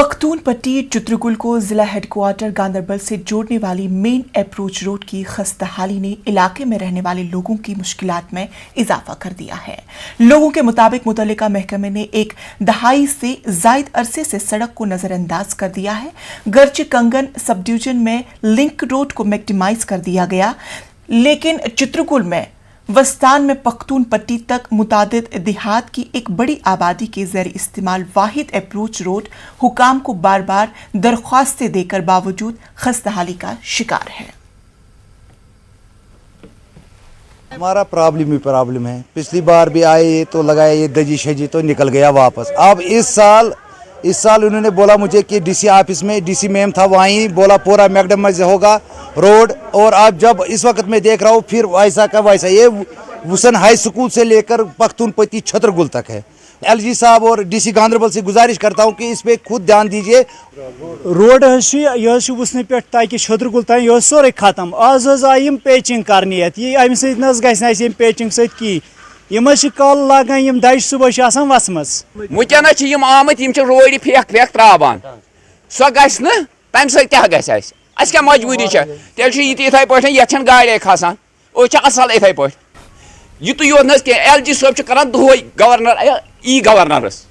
पख्तून पट्टी चित्रकूल को जिला हेडक्वार्टर गांदरबल से जोड़ने वाली मेन अप्रोच रोड की खस्ताहाली ने इलाके में रहने वाले लोगों की मुश्किलात में इजाफा कर दिया है। लोगों के मुताबिक मुतल्लिका महकमे ने एक दहाई से जायद अरसे से सड़क को नजरअंदाज कर दिया है। गर्चे कंगन सब डिवीजन में लिंक रोड को मैक्टिमाइज कर दिया गया, लेकिन चित्रकूल में वस्तान में पख्तून पट्टी तक मुतादिद देहात की एक बड़ी आबादी के ज़ेर इस्तेमाल वाहिद अप्रोच रोड हुकाम को बार बार दरख्वास्तें देकर बावजूद खस्ताहाली का शिकार है। हमारा प्रॉब्लम ही प्रॉब्लम है। पिछली बार भी आए तो लगाया ये दजी शजी तो निकल गया वापस। अब इस साल उन्होंने बोला मुझे कि डीसी ऑफिस में डीसी मैम था, वहीं बोला पूरा मैकडमाइज होगा रोड। और अब जब इस वक्त मैं देख रहा हूँ फिर वैसा का वैसा, ये वुसन हाई स्कूल से लेकर पख्तूनपट्टी छतरगुल तक है। एलजी साहब और डीसी गांदरबल से गुजारिश करता हूँ कि इस पे खुद ध्यान दीजिए। रोड वुसन पे ताकि छतरगुल तान यह सोरे खत्म। आज आई पेचिंग करने अम सम पेचिंग सही कल लागान दज सुबह वसमस वुनकस आमत रोड फेक त्रावान सो गम तम क्या मजबूरी तेल इथे पे ये गाड़े खसान असल इथे पे युत योत एल जी साहब कर दुहै गवर्नर ई गवर्नरस